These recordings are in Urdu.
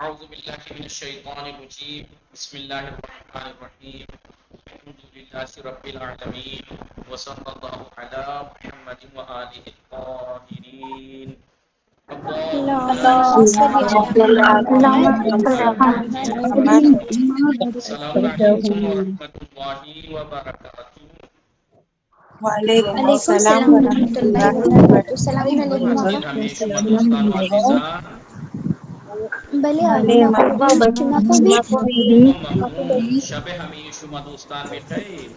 اعوذ باللہ من الشیطان الرجیم بسم اللہ الرحمن الرحیم الحمد للہ رب العالمین وصلی اللہ علی محمد وآلہ الطاہرین اللهم صل على محمد. السلام علیکم ورحمۃ اللہ وبرکاتہ. وعلیکم علیکم السلام السلام ورحمۃ ورحمۃ اللہ اللہ وبرکاتہ. السلام مسجد علیکم. ہمیں شما دوستان و عزیزان بله بله آقا محبوب شما خوبی؟ شما خوبی؟ خوب و ممنون. شب همه شما دوستان بخیر.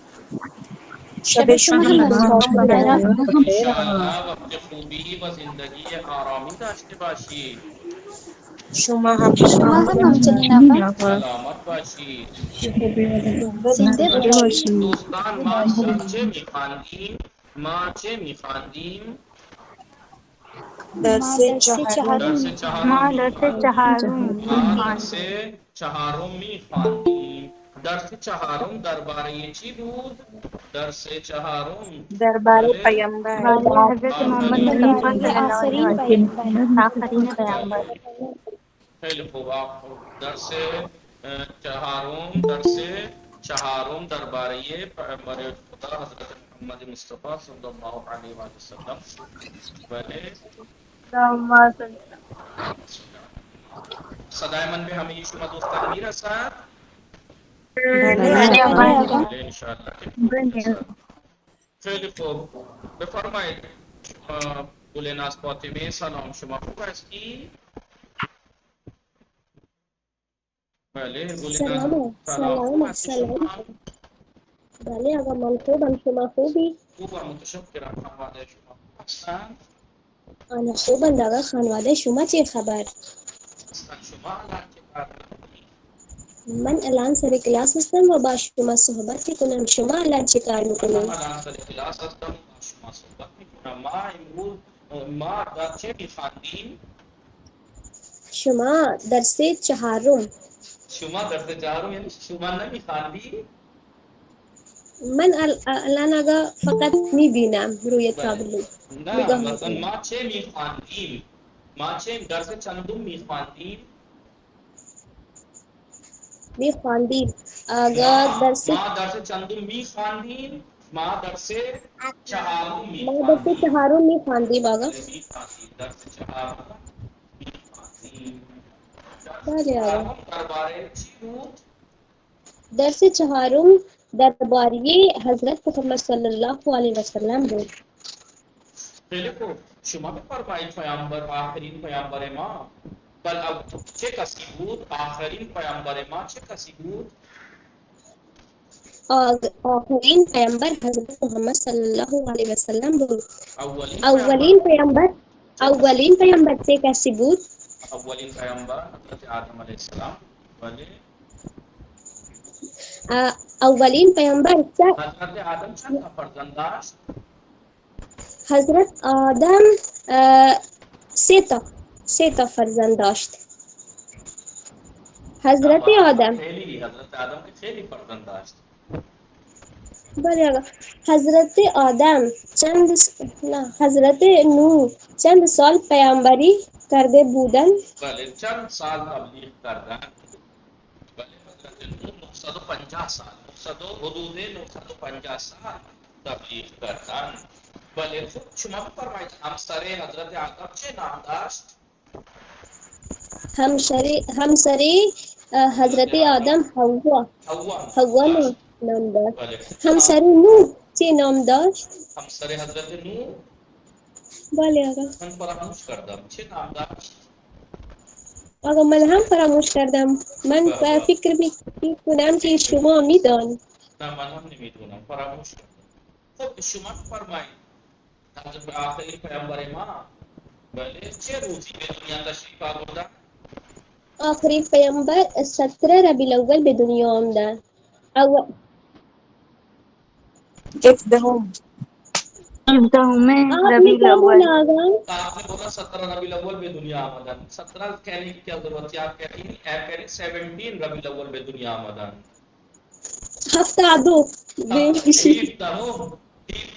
شب شب شما شما هم هم بخیر بخیر. انشاءالله وقت خوبی و زندگی آرامی داشته باشید. شما هم شما هم همچنین همچنین آقا. سلامت باشید. زنده زنده باشید. باشید. دوستان ما چه میخواندیم؟ ما درس درس چهارم چهارم درس چهارم میخوانیم. ما درس چهارم میخواندیم. درس چهارم درباره چی بود؟ درس چهارم درباره بله پیامبر. بله حضرت محمد آخرین مصطفی آخرین پیامبر. بله خیلی خوب. درس چهارم درباره پیامبر خدا حضرت محمد مصطفی صلی الله علیه و سلم. بله صدای من به همه شما دوستان میرسد؟ بله بله آقا. آقا. بله انشاءالله که خوب میرسد. خیلی خوب. بفرمایید گلناز فاطمه سلام، شما خوب هستی؟ بله گلناز سلام، خوب هستی شما؟ بله آقا من خوبم، شما خوبی؟ خوبم متشکرم. خانواده شما خوب هستند؟ آنا خوبم آقا. خانواده شما چه خبر؟ شما الان چه کار می‌کنید؟ من الان سر کلاس هستم و با شما صحبت کنم. شما الان چه کار منم میکنید؟ الان سر کلاس هستم و با شما صحبت میکنم. ما امروز در چه میخواندیم؟ شما درس چهارم. شما درس چهارم یعنی شما نمیخواندی؟ من الان آقا فقط میبینم روی بله. تابلو، نه نگاه مثلا میکنم. ما چه میخواندیم؟ ما چه درس چندم میخواندیم؟ میخواندیم آقا درس. ما درس چندم میخواندیم؟ ما درس چهارم ما درس میخواندیم. چهارم میخواندیم آقا. بله میخواندیم درس چهارم میخواندیم. درس بله آقا. چهارم درباره چی بود؟ درس چهارم درباره حضرت محمد صلی الله علیه و سلم بود. خیلی خوب. شما بفرمایید آخرین پیامبر ما چه کسی بود؟ آخرین پیامبر ما چه کسی بود؟ آخرین پیامبر حضرت محمد صلی الله علیه و سلم بود. اولین پیامبر اولین پیامبر چه کسی بود؟ چه کسی بود؟ اولین پیامبر حضرت آدم علیه السلام. بله. اولین پیامبر حضرت آدم چند تا فرزند داشت؟ حضرت آدم سه تا فرزند داشت. حضرت آدم حضرت آدم که خیلی فرزند داشت. بله آقا. حضرت آدم حضرت نوح چند سال پیامبری کرده بودند؟ بله چند سال تبلیغ کردن؟ بله حضرت نوح 950 سال، حدود 950 سال تبلیغ کردن. بله خوب. شما بفرمایید همسر حضرت آدم چه نام داشت؟ همسری حضرت آدم حوا داشت. نام داشت. بله خوب. همسری نوح چه نام داشت؟ همسر حضرت نوح بله آقا. من فراموش کردم چه نام داشت؟ آقا من هم فراموش کردم. من فکر میکنم که شما میدانید. نه من هم نمیدونم، فراموش کردم. خب شما بفرمایید حضرت آخرین پیامبر ما بله چه روزی به دنیا تشریف آوردن؟ آخرین پیامبر 17 ربیع الاول به دنیا آمدن. هفدهم. آپ نے کیا بولا آقا؟ آپ نے بولا 17 ربیع الاول به دنیا آمدن. 17 کہنے کی کیا ضرورت ہے؟ آپ کہہ رہی ہیں 17 ربیع الاول به دنیا آمدن. 72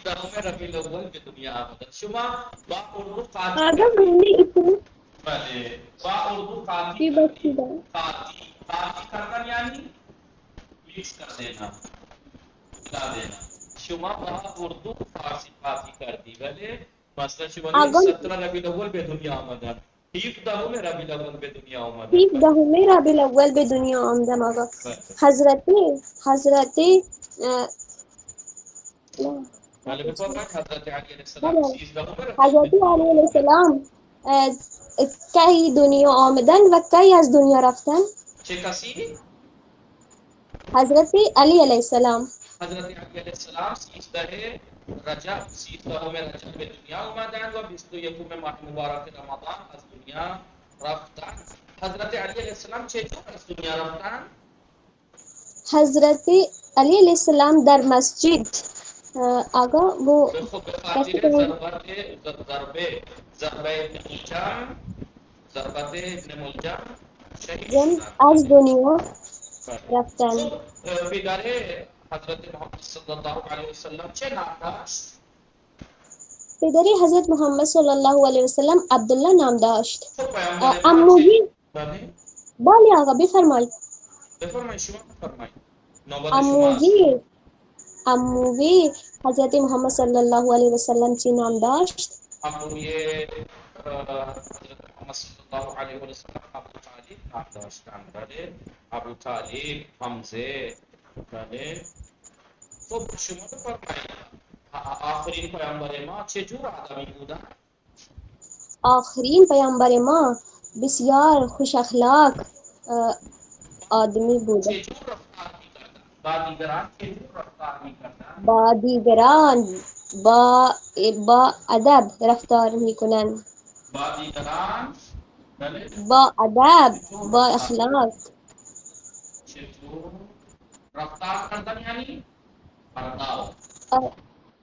17 ربیع الاول به دنیا آمدن. شما با اردو آقا بله با اردو قاطی چی کردی بخشیدم قاطی کردن یعنی میکس کر دینا ملا دینا شما با اردو فارسی قاطی کردی بله مثلا شما میگید آقا 17 ربیع الاول به دنیا آمدن 17 ربیع الاول به دنیا آمدن 17 ربیع الاول به دنیا آمدم آقا. بله حضرت نه. بله بفرمایید حضرت علی علیه السلام بله 13 ربیع حضرت علی علیه السلام اه، کی دنیا آمدن و کی از دنیا رفتن؟ چه کسی حضرت علی علیه السلام حضرت علی علیه السلام 13 رجب 13 رجب به دنیا آمدند و 21 ماه مبارک رمضان از دنیا رفتند. حضرت علی علیه السلام چطور از دنیا رفتند؟ حضرت علی علیه السلام در مسجد آقا وہ به خاطر کیسے کہیں ضربه ابن ملجم ضربت ابن ملجم شهید جن شدند. از دنیا رفتن. خب پدر حضرت محمد صلی الله علیه وسلم چه نام داشت؟ پدری حضرت محمد صلی الله علیه وسلم عبدالله نام داشت. خب پیامبر ما عموی بله بله آقا بفرمایید. بفرمایید شما بفرمایید نوبت شماست. عموی حضرت محمد صلی الله علیه وسلم چی نام داشت؟ عموی حضرت محمد صلی الله علیه و سلم ابو طالب نام داشتند. بله ابو طالب حمزه. بله خب شما بفرمایید آخرین پیامبر ما چه جور آدمی بودند؟ آخرین پیامبر ما بسیار خوش اخلاق آدمی بود. چه جور رفتار می‌کردند؟ با دیگران چه جور رفتار می‌کردند؟ با دیگران با ادب رفتار میکنند. با دیگران بله با ادب چطور با رفتار اخلاق چطور رفتار کردن یعنی برداشت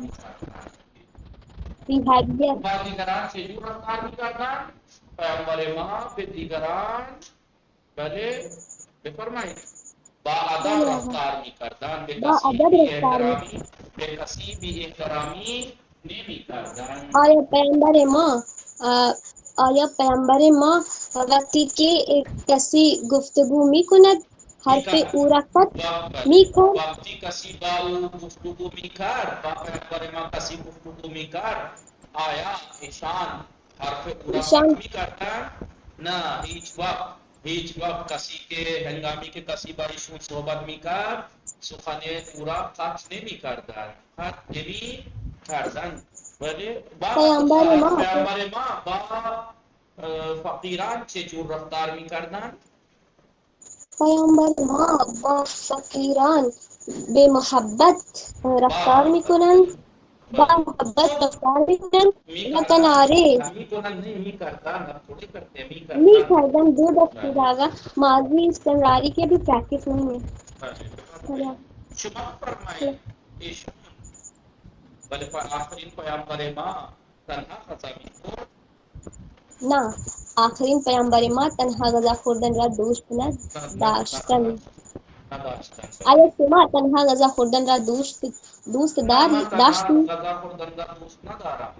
می‌کردند. behavior. با دیگران چجور رفتار می‌کردند؟ پیامبر ما به دیگران بله بفرمایید با ادب رفتار می‌کردند. به با کسی ادب بی رفتار احترامی نمی‌کردند. آیا پیامبر ما وقتی که کسی گفتگو میکند حرف او را قطع میکرد؟ وقتی کسی با او گفتگو می‌کرد با پیامبر ما کسی گفتگو می‌کرد آیا ایشان حرف او را قطع ایشان می‌کردند؟ نه هیچ وقت کسی که هنگامی که کسی با ایشون صحبت می‌کرد سخن او را قطع نمی‌کردند. قطع نمی‌کردند. ولی با پیامبر ما پیامبر ما با فقیران چجور رفتار می‌کردند؟ با فقیران به محبت رفتار میکنند. با محبت رفتار میکنند و کناره می‌کردند تھوڑے کرتے می‌کردند. میکردن. دو دفعه آقا ماضی استمراری کے بھی پریکٹس نہیں ہے. شما فرمایید ایشون ولی آخرین پیامبر ما تنها غذا می‌خورد. نه آخرین پیامبر ما تنها غذا خوردن را دوست نداشتند. نداشتند. آیا شما تنها غذا خوردن را دوست نه من تنها داشتید؟ غذا خوردن را دوست ندارم.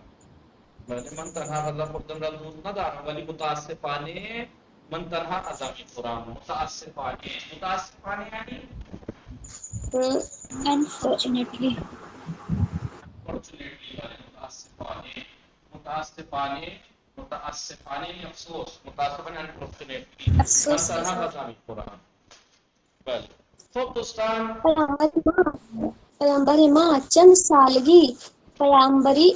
ولی من تنها غذا خوردن را دوست ندارم ولی متاسفانه من تنها غذا می‌خورم. متاسفانه یعنی Unfortunately. فورچونیٹلی ولی متاسفانه یعنی افسوس متاسفانه انفورچونیٹلی من افسوس کے تنها ساتھ. غذا می‌خورم. بله خب دوستان پیامبر ما چند سالگی پیامبری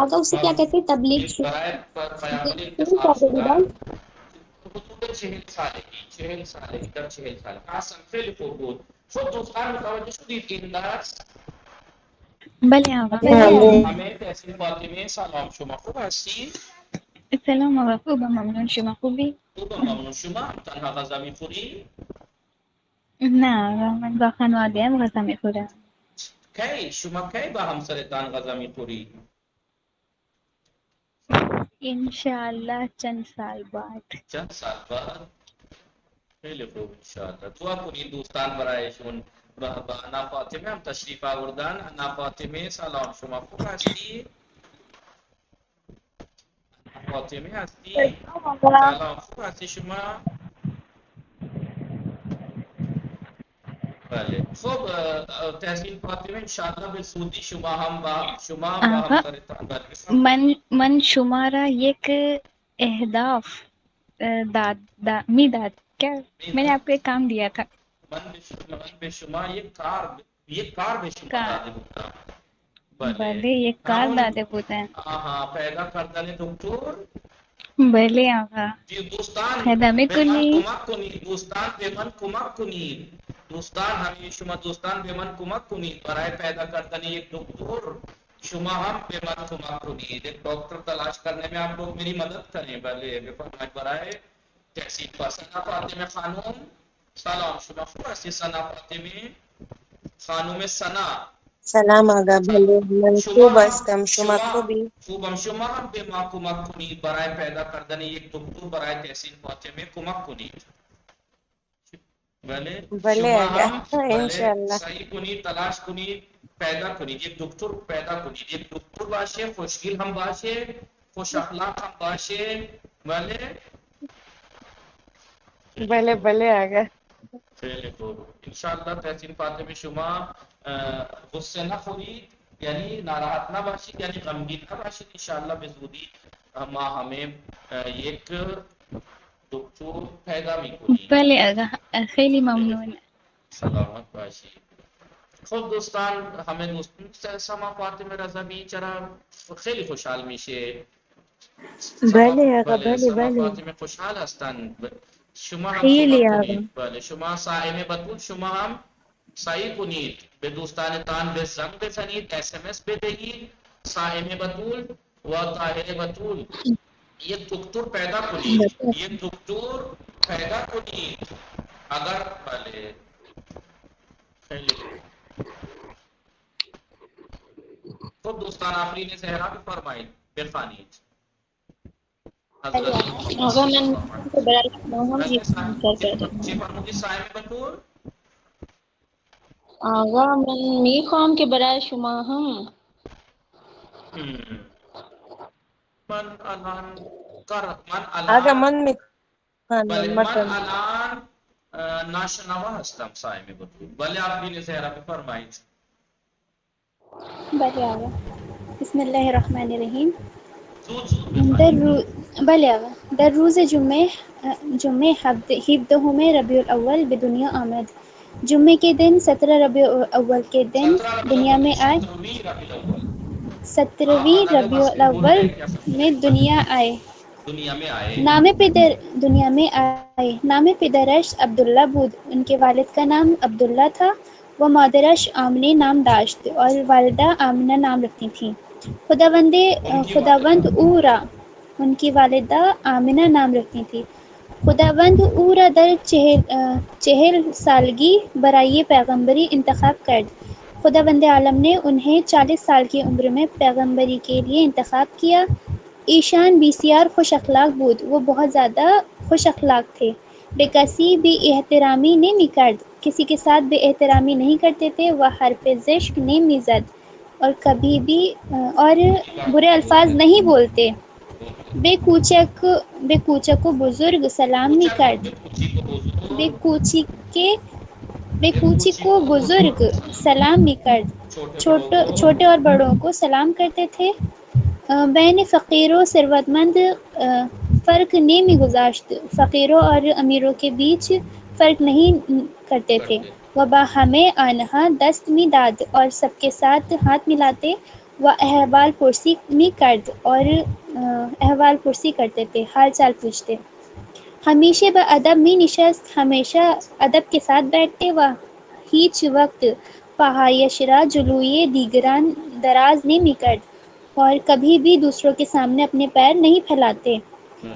آقا اسے کیا کہتے ہیں تبلیغ برای پیامبر شروع انتصاب کر دے شدن دیدن. حدود 40 سالگی در 40 سال اصلا خیلی خوب بود. خب دوستان متوجه شدید این درس بله آقا. همه تحصیل فاطمه سلام شما خوب هستید؟ سلام آقا. خوبم ممنون. شما خوبی؟ خوبم ممنون. شما تنها غذا می‌خورید؟ نه آقا من با خانواده‌ام غذا می‌خورم. شما کی با همسرتان غذا می‌خورید؟ انشاءالله چند سال بعد. چند سال بعد؟ خیلی خوب انشاءالله. دعا کنید دوستان برایشون. با انا فاطمه هم تشریف آوردن. انا فاطمه سلام شما خوب هستی؟ فاطمه هستی؟ سلام، خوب هستی شما؟ بله خب تحسین فاطمه انشاءالله به زودی شما هم با آقا همسرتان بفرمایید. من شمارا یک اہداف میداد کیا میں نے آپ کو ایک کام دیا تھا من به شما یک کار به شما کا داده بودم. بله بھلے یہ کار همون داده بودن پیدا کردن دکتر. بھلے آقا دوستان خدمه به من کنی کمک کنید، دوستان به من کمک کنید، دوستان همه شما دوستان به من کمک کنید برای پیدا کردن یک دکتر. شما هم به من کمک کنید، ایک ڈاکٹر تلاش کرنے میں آپ لوگ میری مدد کریں. بله بفرمایید برای تحصیل ثنا فاطمه خانم. سلام، شما خوب هستی ثنا فاطمه خانم ثنا؟ سلام آقا بھلے من شما خوب هم هستم شما خوبی؟ خوبم. شما هم به ما کمک کنید برای پیدا کردن یک دکتر برای تحسین فاطمه کمک کنید. بله بھلے شما آقا هم بله انشالله. سعی کنید، تلاش کنید، پیدا کنید، یک دکتر پیدا کنید. یک دکتر باشه، خوشگل هم باشه، خوش اخلاق هم باشه. بله بھلے بھلے آقا. خیلی خوب. انشاءالله تحسین فاطمه شما غصه نخورید، یعنی ناراحت نباشید، یعنی غمگین نباشید. انشاءالله به زودی ما همه یک دکتر پیدا میکنیم. بھلے آقا خیلی ممنون سلامت باشید. خب دوستان، همه دوستان سما فاطمه رضا بیچاره خیلی خوشحال میشه. بھلے آقا بله بھلے سما بھلے. فاطمه خوشحال هستند. شما هم خیلی کمک آقا. کنید. بله شما صائمه بتول شما هم سعی کنید به دوستانتان به زنگ بزنید، SMS بدهید. صائمه بتول و طاهره بتول یک دکتر پیدا کنید، یک دکتر پیدا کنید. اگر بله خیلی خب دوستان آفرین زهرا بفرمایید، بخوانید. حضرت محمد آقا صلی من اللہ علیہ کو برای وسلم. شما هم یک کار کردم. چی فرمودی صائمه بطور؟ آقا من میخوام که برای شما هم من الان من آقا الان من بله من متن الان ناشنوا هستم صائمه بطور. بله آفرین زهرا بفرمایید. بھلے آقا بسم اللہ الرحمن الرحیم زود زود بفرمایید. بھلے آقا در روز جمعه 17 ربیع الاول به دنیا آمد. جمعے کے دن 17 ربیع الاول کے دن 17 ربیع دنیا الاول میں نہیں، آئے. 17ویں ربیع الاول. ہاں 17ویں آدھا ربیع بس کے بول الاول رہے کیا 17 میں دنیا آئے. دنیا میں آئے. دنیا میں آئے. نام پدرش عبداللہ بود. ان کے والد کا نام عبداللہ تھا. وہ مادرش آمنہ نام داشت اور والدہ آمنہ نام رکھتی تھیں. ان کی والدہ خداوند او را ان کی والدہ آمنہ نام رکھتی تھی. خداوند او را در 40 سالگی برای پیغمبری انتخاب کرد. خداوند عالم نے انہیں 40 سال کی عمر میں پیغمبری کے لیے انتخاب کیا. ایشان بسیار خوش اخلاق بود. وہ بہت زیادہ خوش اخلاق تھے. بے کسی بھی احترامی نمی کرد. کسی کے ساتھ بے احترامی نہیں کرتے تھے. وہ حرف زشت نمی زد اور کبھی بھی اور بری بات برے نہیں الفاظ بولتے تھے. نہیں بولتے. بے کوچک و بزرگ سلام می کرد. کوچی کو بے بزرگ کوچی کے بے کوچی کوچی کو کو بزرگ سلام، سلام می کرد. چھوٹے بڑوں کو چھوٹے اور بڑوں کو سلام کرتے تھے. بین فقیر و ثروت مند فرق نمی گذاشت. فقیروں اور امیروں کے بیچ فرق نہیں کرتے تھے. وہ باہمہ آنہا دست می داد اور سب کے ساتھ ہاتھ ملاتے. وہ احوال پرسی می کرد اور احوال پرسی کرتے تھے، حال چال پوچھتے. ہمیشہ با ادب می نشست. ہمیشہ ادب کے ساتھ بیٹھتے. و هیچ وقت فحایش را جلوی دیگران دراز نمی کرد اور کبھی بھی دوسروں کے سامنے اپنے پیر نہیں پھیلاتے.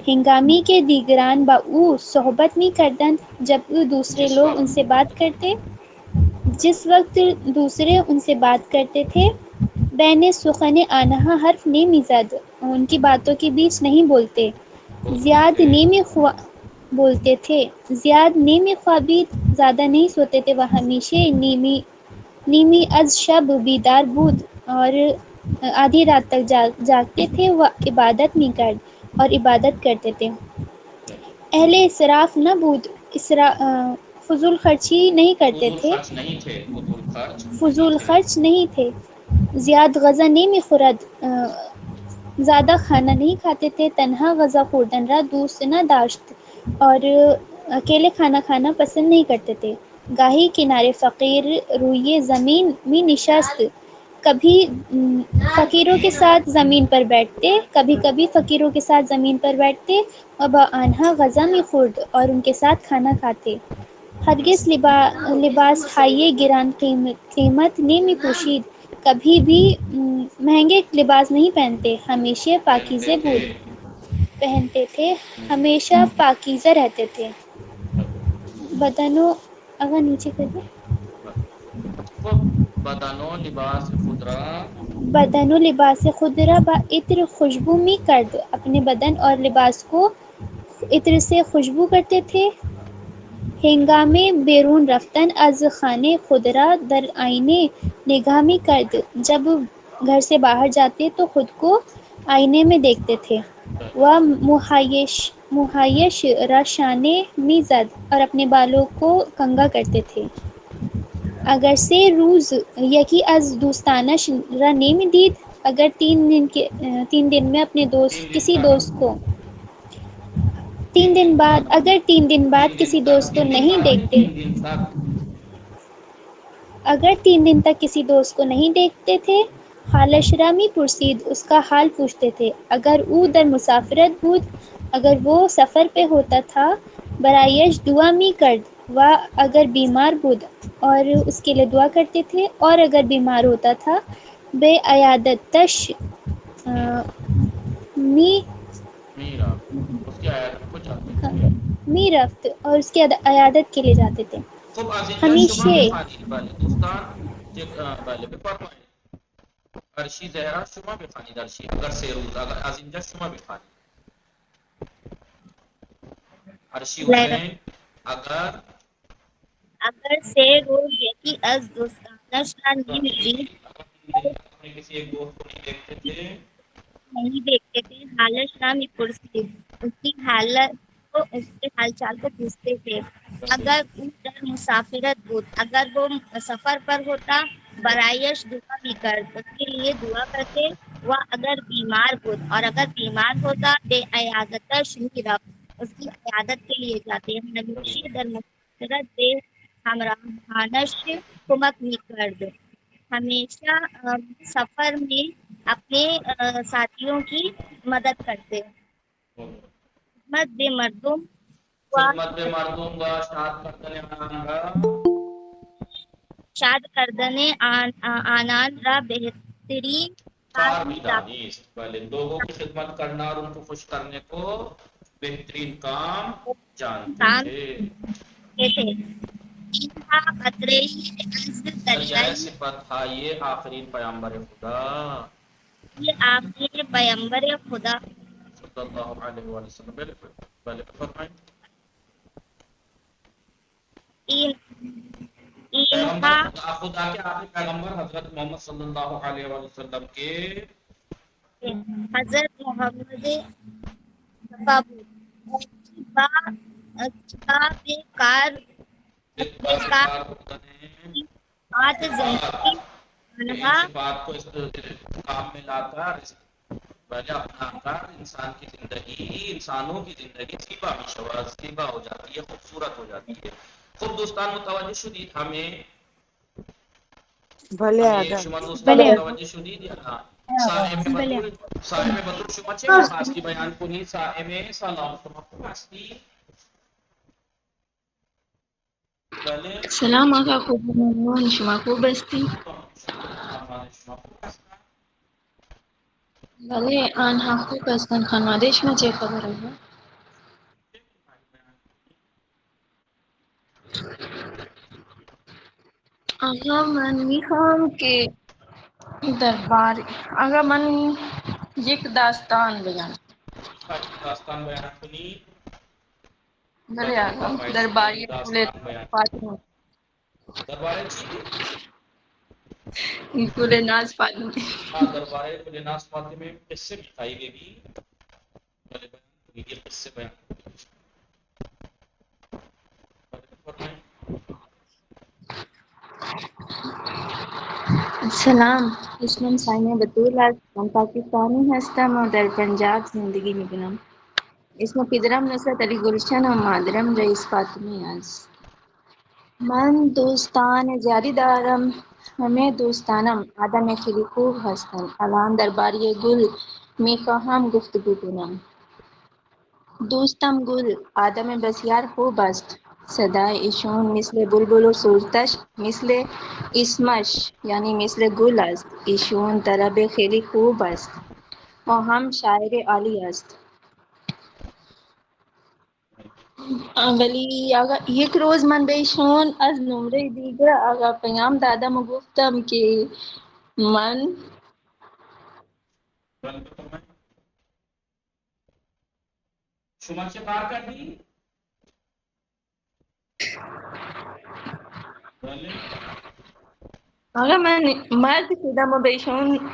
ہنگامی کے دیگران با او صحبت می کردند. جب دوسرے جس لوگ ان وقت سے بات کرتے جس وقت دوسرے ان سے بات کرتے تھے. بین سخن آنہا حرف نمی زد. ان کی باتوں کے بیچ نہیں بولتے. بولتے زیاد تھے. نمی بولتے تھے. زیاد نیمی خوابید. زیادہ نہیں سوتے تھے. وہ ہمیشہ نیمی از شب بیدار بود اور آدھی رات تک جاگتے تھے. وہ عبادت می کرد. اور عبادت کرتے تھے۔ اہل اسراف نہ بود، فضول خرچی نہیں کرتے فضول تھے، خرچ نہیں تھے، فضول خرچ فضول نہیں تھے۔ خرچ نہیں تھے، زیاد غذا نمی خورد، زیادہ کھانا نہیں کھاتے تھے، تنہا غذا خوردن را دوست نہ داشت، اور اکیلے کھانا کھانا پسند نہیں کرتے تھے۔ گاہی کنارے فقیر روئے زمین میں نشست، کبھی فقیروں کے ساتھ زمین پر بیٹھتے، کبھی کبھی فقیروں کے ساتھ زمین پر بیٹھتے، اور با آنہا غذا میں خورد، اور ان کے ساتھ کھانا کھاتے۔ ہرگز لباس ہائے گران قیمت نمی پوشید، کبھی بھی مہنگے لباس نہیں پہنتے، ہمیشہ پاکیزے بود پہنتے تھے، ہمیشہ پاکیزہ رہتے تھے۔ بدنوں اگر نیچے کر دیں، خب بدن و لباس خود را بدن و لباس خود را با عطر خوشبو می کرد، اپنے بدن اور لباس کو عطر سے خوشبو کرتے تھے۔ ہنگام بیرون رفتن از خانه خود را در آئینے نگاہ می کرد، جب گھر سے باہر جاتے تو خود کو آئینے میں دیکھتے تھے۔ وہ محایش را شانے می زد، اور اپنے بالوں کو کنگھا کرتے تھے۔ اگر سے روز یکی از دوستانش را نمی دید، اگر 3 دن میں اپنے کسی دوست کو 3 دن بعد کسی دوست کو نہیں دیکھتے، 3 دن تک اگر 3 دن تک کسی دوست کو نہیں دیکھتے تھے، حالش را می پرسید، اس کا حال پوچھتے تھے۔ اگر او در مسافرت بود، اگر وہ سفر پہ ہوتا تھا، برایش دعا می کرد، و اگر بیمار بود، اور اس کے لیے دعا کرتے تھے، اور اگر بیمار ہوتا تھا، بے عیادتش می میرا اس کی عیادت کو جاتے تھے۔ می رفت، اور اس کی عیادت کے لیے جاتے تھے۔ خب از اینجا شما ہمیشہ بخوانید. بله دوستان، بله بفرمایید. ارشی زهرا شما بخوانید. ارشی اگر 3 روز، اگر از اینجا شما بخوانید. ارشی حسین اگر سے روز یکی از دوستانش را نمی دید، اپنے کسی ایک دوست کو نہیں دیکھتے تھے، نہیں دیکھتے تھے، حالش را می پرسید، اس کی حالت کو، اس کے حال چال کو پوچھتے تھے۔ اگر او در مسافرت بود، اگر وہ سفر پر ہوتا، برایش دعا بھی کرد، اس کے لیے دعا کرتے، وہ اگر بیمار بود، اور اگر بیمار ہوتا، بے عیادتش می رفت، اس کی عیادت کے لیے جاتے، ہمیشہ در مسافرت بے ہمراہانش کمک می کرد، ہمیشہ سفر میں اپنے ساتھیوں کی مدد کرتے۔ خدمت بے مردم خدمت به مردم و شاد کردن آنان را شاد کردن آنان را بہترین کار کار بھی دانست. بله لوگوں کی خدمت کرنا اور ان کو خوش کرنے کو بہترین کام جانتے تھے. تھے۔ اینہا قطرے از دریائے دریائے صفت تھا یہ آخرین پیامبر خدا یہ آخری پیمبر خدا صلی اللہ علیہ وآلہ وسلم. بله بفرمایید. پیغمبر اینہا خدا کے آخری پیغمبر حضرت محمد صلی اللہ علیہ وآلہ وسلم کے حضرت محمد مصطفیٰ بے کار خدا نے آت زندگی ان انہا صفات کو اس کام میں لا کر پہلے اپنا کر انسان کی زندگی، انسانوں کی زندگی زیبا میں شواز زیبا ہو جاتی ہے، خوبصورت ہو جاتی ہے. خود دوستان متوجہ شدید ہمیں بھلے آگا شما دوستان بله متوجه شدید یا نه؟ صاحب بطور شما چه میخواستی بیان کنی؟ صاحب سلام شما خوب هستی؟ بله سلام آقا، خوب ممنون. شما خوب هستی؟ خانواده شما خوب هستن؟ بله آنها خوب هستند. خانواده شما چه خبر آقا؟ آقا من میخوام که آقا من یک داستان بگم. داستان بیان کنی؟ بله آقا، درباره پول داستان بیان فاطمه. درباره چی؟ پول ناز فاطمه. درباره ناز فاطمه قصه میخوایی بگی؟ بلے بیان یہ قصے بیان فرمائیں. سلام، اسمم سائمه بطول است. من پاکستانی هستم و در پنجاب زندگی میکنم. اسم پدرم نصرت علی گلشن و مادرم رئیس فاطمی است. من دوستان زیادی دارم. همه دوستانم آدم خیلی خوب هستند. الان درباره گل میخواهم گفتگو کنم. دوستم گل آدم بسیار خوب است. صدای ایشان مثل بلبل و صورتش مثل اسمش یعنی مثل گل است. ایشان طرب خیلی خوب است و هم شاعر عالی است. ولی آقا یک روز من به ایشان از نمره دیگر آقا پیام دادم و گفتم که من بلند فرمائیں. شما چه کار کردی؟ بله آقا من مرد شدم و به ایشان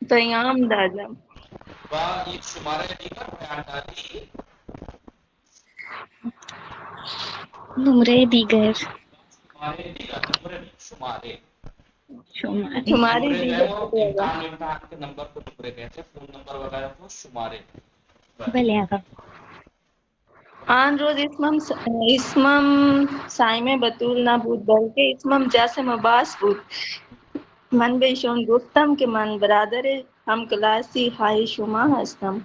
پیام دادم. و یک شماره دیگر بیان دادی. نمره دیگر شماره دیگر نمبر شماره تمہاری نمبر جو ہے دیگر وہ پتہ ہوگا. امتحان کے نمبر کو نمبر کہتے ہیں. فون نمبر وغیرہ کو شمارے. بلے آقا. آن روز اسمم سائمه بطول نبود بلکه اسمم جاسم عباس بود. من به ایشان گفتم که من برادر همکلاسی های شما هستم.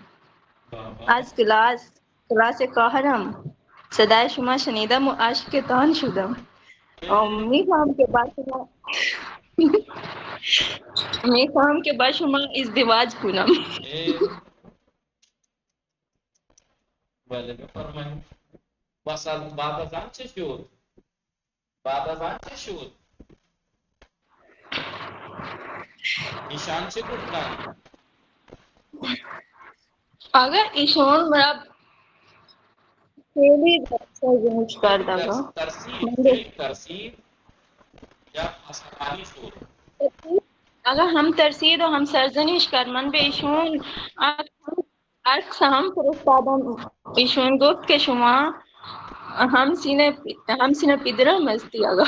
Is class کاهرم. صدای شما شنیدم و عاشق تان شدم. میخواهم که با شما ازدواج کنم. بله بفرمایید. بعد از آن چه شد؟ بعد از آن چه شد؟ ایشان چه گفتن؟ اگر ایشان مرا خیلی سرزنش کرد. ترسید یا عصبانی شد؟ اگر هم ترسید و هم سرزنش کرد. من به ایشون عکس هم فرستادم. ایشون گفت که شما هم سینه پدرم هستی. آقا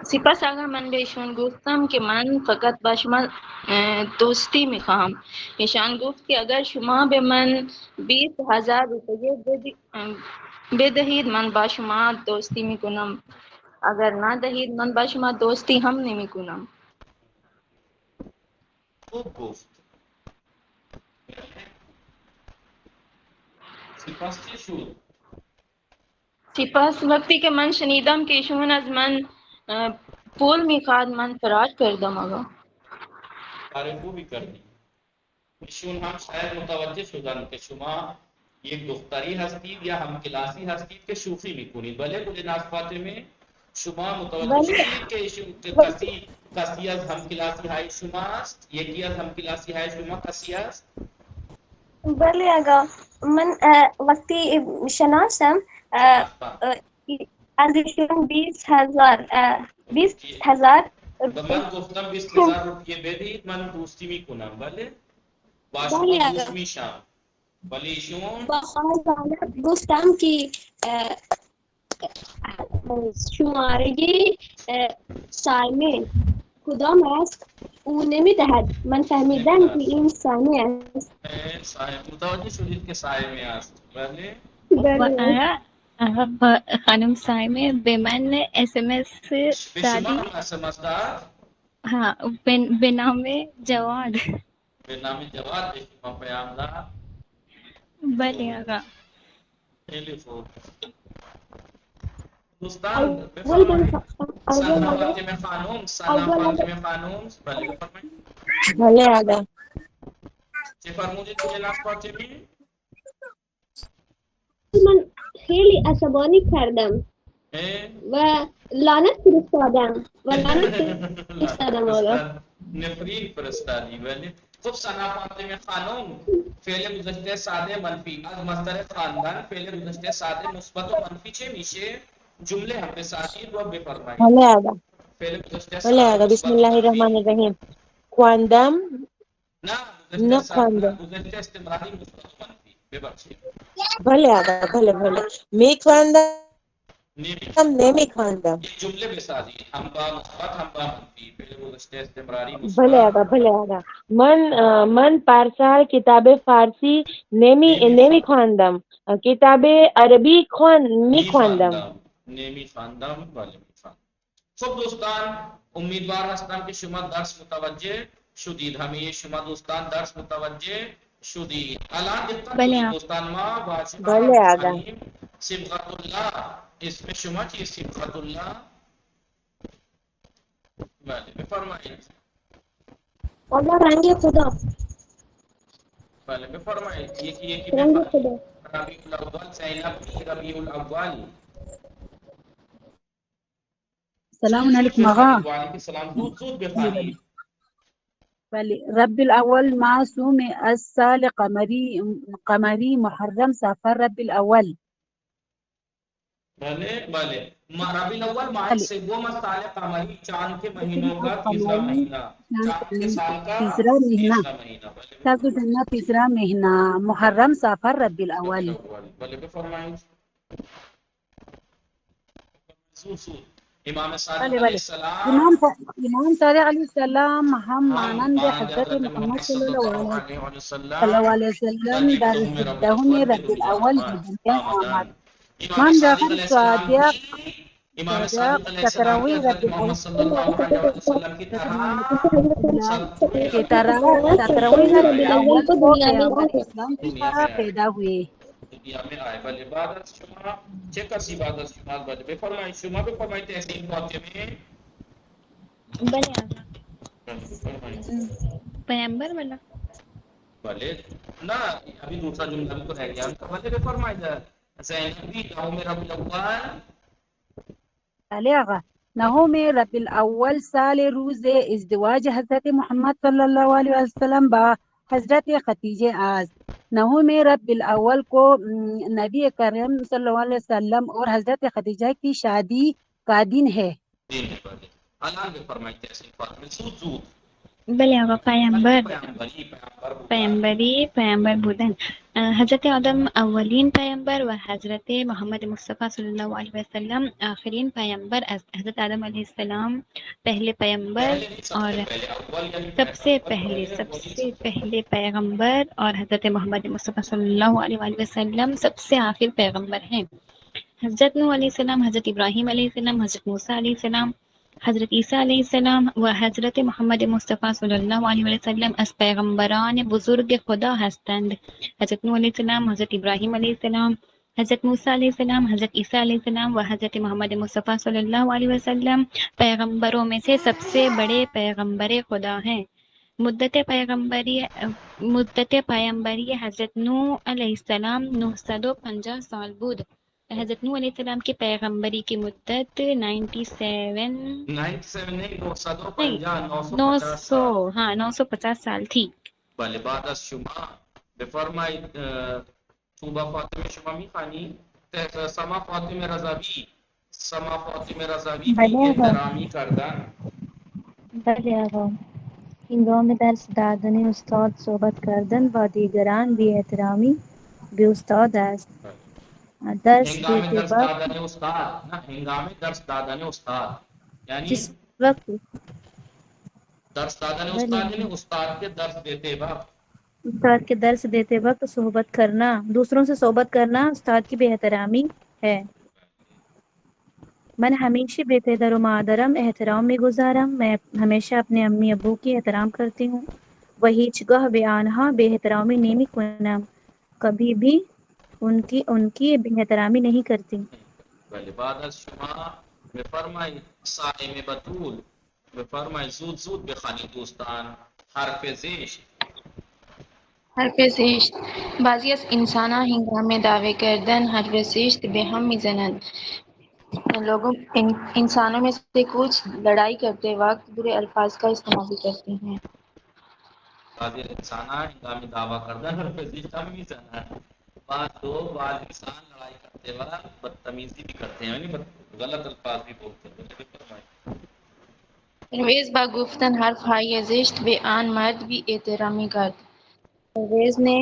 سپس آقا من به ایشون گفتم که من فقط با شما دوستی میخواهم. ایشان گفت که اگر شما به من 20,000 روپیه بدهید من با شما دوستی میکنم. اگر نہ دهید من با شما دوستی هم نمیکنم. خوب گفت. سپس چه شد؟ سپس وقتی که من شنیدم که ایشون از من پول میخواد من فرار کردم. آقا کار خوبی کردی. ایشون هم شاید متوجه شدن که شما یک دختری هستید یا همکلاسی هستید که شوخی میکنید. بله گلناز فاطمه شما متوجه شدید که ایشون کسی از همکلاسی های شما است؟ یکی از همکلاسی های شما کسی است؟ بله آقا من وقتی شناسم از ایشون 20,000 و من گفتم 20,000 روپیه بدید من دوستی میکنم. بله با شما دوست میشم. ولی ایشون با خواهر گفتم که شماره سایمه کدام است او نمیدهد. من فهمیدم که این سایمه است. متوجه شدید که سایمه است. بله خانم سائمه به من SMS به دادی. شما هم SMS داد؟ ها به نام جواد. به نام جواد به شما پیام داد؟ بله آقا. خیلی خوب. دوستان بفرمایید. سلام فاطمه خانم. سلام فاطمه خانم. بله بفرمایید. بله آقا. چه فرمودید جناب فاطمه؟ من خیلی عصبانی کردم و لعنت فرستادم آقا. نفرین فرستادی. ولی خب سنا فاطمه خانم فعل گذشته ساده منفی از مصدر خواندن فعل گذشته ساده مثبت و منفی چه میشه؟ جملے ہم پہ ساتھی وہ بھی فرمائیں بھلے آگا پہلے گزشتہ بھلے سال آگا بسم مثبت اللہ منفی الرحمن الرحیم خواندم نہ گزشتہ نہ سال خواندم گزشتہ استمراری مثبت منفی بے بخشی بھلے آگا بھلے بھلے می خواندم نیمی نیمی خواندم یہ جملے میں سازی ہم با مثبت ہم با منفی پہلے گزشتہ استمراری بھلے مثبت آگا من پارسال کتاب فارسی نیمی خواندم کتاب عربی می خواندم نیمی خواندم بله می خواندم خب دوستان امیدوار هستم که شما درس متوجه شدید همه شما دوستان درس متوجه شدید الان دقت بله کنید آقا. دوستان ما واجبه بھلے آگا می‌خوانیم صبغت الله اسم شما چیه صبغت الله بله بفرمایید Allah رنگ خدا بله بفرمایید یکی یکی رنگ بخوانید خدا ربیع الاول زینب ربیع الاول السلام زود زود علیکم آقا. بخوانید وعلیکم السلام زود زود بخوانید بله رب الاول معصوم السال قمری محرم سفر رب الاول. بھلے بھلے ربیع الاول ماہ بله سوم سال قمری چاند کے مہینوں کا تیسرا قمری مہینہ چاند کے سال کا تیسرا مہینہ تیسرا مہینہ بھلے سال کے بفرمائیں جنہ تیسرا مہینہ محرم سفر رب الاول. ربیع الاول بھلے بفرمائیں زود زود امام صادق بله علیہ بله السلام امام صادق علیہ السلام هم ہم مانند مانند حضرت حضرت محمد محمد صلی اللہ علیہ وسلم علیه وسلم در ولدتهم ربیع 17 الاول به رب دنیا الاول به آمد دنیا آمدن آمد. امام من صادق جعفر علیہ السلام صادق بھی امام صادق صادق علیہ السلام تکراوی بھی رب حضرت محمد صلی الاول اللہ علیہ وسلم کی طرح کے سب تکراوی دنیا میں رب آئے الاول کو کو دنیا میں پیغمبر آئے اسلام کی دنیا طرح میں آئے پیدا ہوئے. دنیا میں آئے بل عبادت شما چه کسی عبادت شما بل بفرمایید شما بفرمایید تحسین فاطمه بله آقا. بفرمایید پیامبر والا بھلے نہ ابھی دوسرا جملہ بھی تو رہ گیا تو بھلے بفرمائید زینبی قوم ربیع الاول بله آقا. نهم ربی الاول سال روز ازدواج حضرت محمد صلی اللہ علیہ وسلم با حضرت خدیجه است. نهم ربی الاول کو نبی کریم صلی اللہ علیہ وسلم اور حضرت خدیجہ کی شادی کا دن ہے. دین ہے بھلے الان بفرمائید تحسین فاطمه زود زود بله آقا. بھلے پیامبر پیامبر بودا پیامبر بودن حضرت آدم اولین پیامبر و حضرت محمد مصطفی صلی اللہ علیہ وسلم آخرین پیامبر حضرت آدم علیہ السلام پہلے پیامبر پہلے نہیں سب اور سے پہلے اول یعنی سب سے پہلے وہی سب سے پہلے پیغمبر اور حضرت محمد مصطفی صلی اللہ علیہ وآلہ وسلم سب سے آخر پیغمبر ہیں. حضرت نوح علیہ السلام، حضرت ابراہیم علیہ السلام، حضرت موسیٰ علیہ السلام، حضرت عیسیٰ علیہ السلام و حضرت محمد مصطفی صلی اللہ علیہ وسلم از پیغمبران بزرگ خدا هستند. حضرت نوح علیہ السلام، حضرت ابراہیم علیہ السلام، حضرت موسیٰ علیہ السلام، حضرت عیسیٰ علیہ السلام و حضرت محمد مصطفی صلی اللہ علیہ وسلم پیغمبروں میں سے سب سے بڑے پیغمبر خدا ہیں. مدت پیغمبری حضرت نوح علیہ السلام 950 سال بود. حضرت نوح علیہ السلام کی پیغمبری کی مدت 97 نہیں 950 950 900 سال ہاں 950 سال تھی. بله بعد از شما بفرمایید توبه فاطمه شما میخوانی سما فاطمه رضوی بی بله آقا. احترامی کردن بله آقا. هنگام درس دادن استاد صحبت کردن با دیگران بی احترامی به استاد است. درس هنگام دیتے درس وقت دادن استاد نه هنگام درس دادن استاد یعنی جس وقت درس دادن بله استاد آقا. یعنی استاد کے درس دیتے وقت استاد کے درس دیتے وقت صحبت کرنا دوسروں سے صحبت کرنا استاد کی بے احترامی ہے. من ہمیشہ بے پدر و مادرم احترام میں گزارم. میں ہمیشہ اپنے امی ابو کی احترام کرتی ہوں. و هیچگاه به آنها بے احترامی نمی کنم. کبھی بھی ان کی بے احترامی نہیں کرتی. بله بعد از شما بفرمایید صائم بطول بفرمایید زود بخوانید دوستان حرف زشت حرف زشت بعضی از انسان‌ها هنگام دعوی کردن حرف زشت به هم می‌زنند. انسانوں میں سے کچھ لڑائی کرتے وقت برے الفاظ کا استعمال بھی کرتے ہیں. بعضی انسان هنگام دعوا کردن حرف زشت هم میزنن بعض لوگ بعض انسان لڑائی کرتے وقت بدتمیزی بھی کرتے ہیں، یعنی غلط الفاظ بھی بولتے ہیں. پرویز با گفتن حرفهای زشت به آن مرد بی احترامی کرد. پرویز نے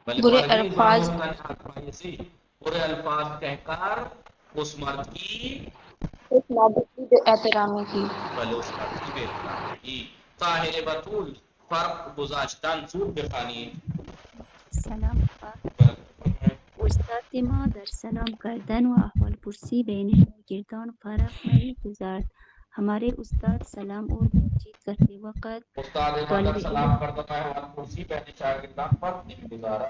برے الفاظ برے الفاظ کہہ کر اس مرد کی اس مرد کی بے احترامی کی. بھلے اس مرد کی بے احترامی کی. طاہر بطول فرق گذاشتن زود بخوانید. سلام استاد ما در سلام کردن و احوال پرسی بین شاگردان فرق نہیں گزارد. ہمارے استاد سلام اور بات چیت کرتے وقت استاد طالب مدد سلام کرتا ہے اور کرسی پہنے شاگردان فرق نہیں گزارا.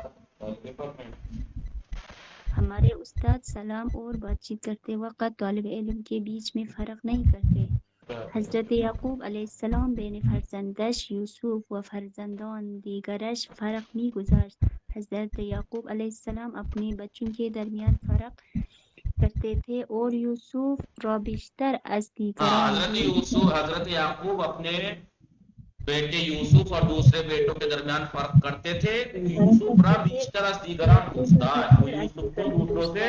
ہمارے استاد سلام اور بات چیت کرتے وقت طالب علم کے بیچ میں فرق نہیں کرتے. حضرت یعقوب علیه السلام بین فرزندش یوسف و فرزندان دیگرش فرق می گذاشت. حضرت یعقوب علیه السلام اپنے بچوں کے درمیان فرق کرتے تھے اور یوسف را بیشتر از دیگران حضرت یعقوب اپنے بیٹے یوسف اور دوسرے بیٹوں کے درمیان فرق کرتے تھے. یوسف را بیشتر از دیگران دوستا ہے. وہ یوسف کو دوسروں سے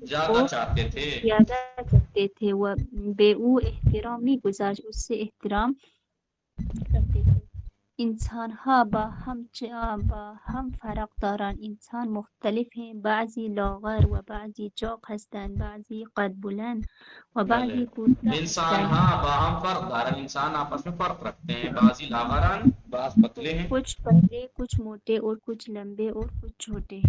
زیادہ چاہتے تھے. زیادہ کرتے تھے و بے او احترام می گذاشت، اس سے احترام کرتے تھے. انسان ها با هم فرق دارند. انسان مختلف ہیں، بعضی لاغر و بعضی چاق هستند، بعضی قد بلند و بعضی کوتاه انسان هستند. ہاں باہم فرق دارن، انسان آپس میں فرق رکھتے ہیں. بعضی لاغرن بعض پتلے ہیں. کچھ پتلے، کچھ موٹے اور کچھ لمبے اور کچھ چھوٹے.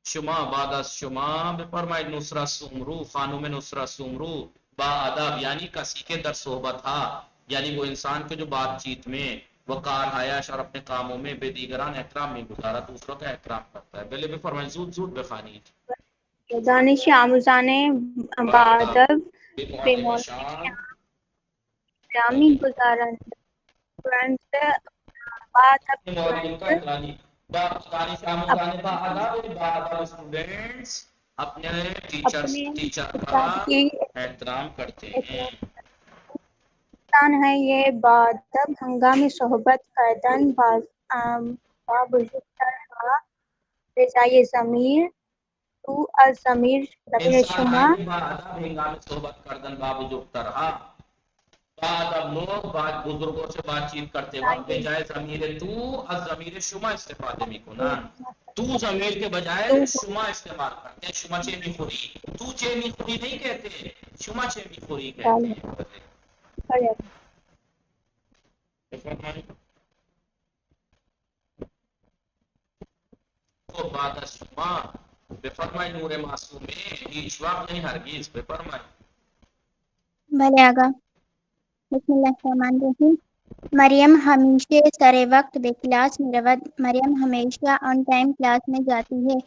شما بعد از شما بفرمائید نصرت سمرو، خانم نصرت سمرو با ادب یعنی کسی کے در صحبت ہا، یعنی وہ انسان کے جو بات چیت میں وقار حیاش اور اپنے کاموں میں بے دیگران احترام میں گزارا، دوسروں کا احترام کرتا ہے. پہلے بفرمائید زود زود بخوانید. دانش آموزانے با ادب به شان احترامی گزارند. دانش آموزانے با ادب اسٹوڈنٹس اپنے ٹیچر کا احترام کرتے ہیں. انسان ہے یہ بادب ہنگامی صحبت کردن با بزرگتر ها رضای ضمیر تو از ضمیر برای انسان شما ہے با ادب ہنگام صحبت کردن با بزرگتر ہا. بعد اب لوگ بعد بزرگوں سے بات چیت کرتے وقت بجائے ضمیر تو از ضمیر شما استفاده میکنن. تو ضمیر کے بجائے شما استعمال کرتے ہیں. شما چه میخوری، تو چه میخوری نہیں کہتے، شما چه میخوری کہتے ہیں. تو بعد از شما بفرمائی نور معصومے، هیچ وقت نہیں ہرگز. بفرمائی. بھلے آگا. بسم اللہ الرحمن الرحیم. مریم ہمیشہ سر وقت بے کلاس میں رود. مریم ہمیشہ آن ٹائم کلاس میں جاتی ہے.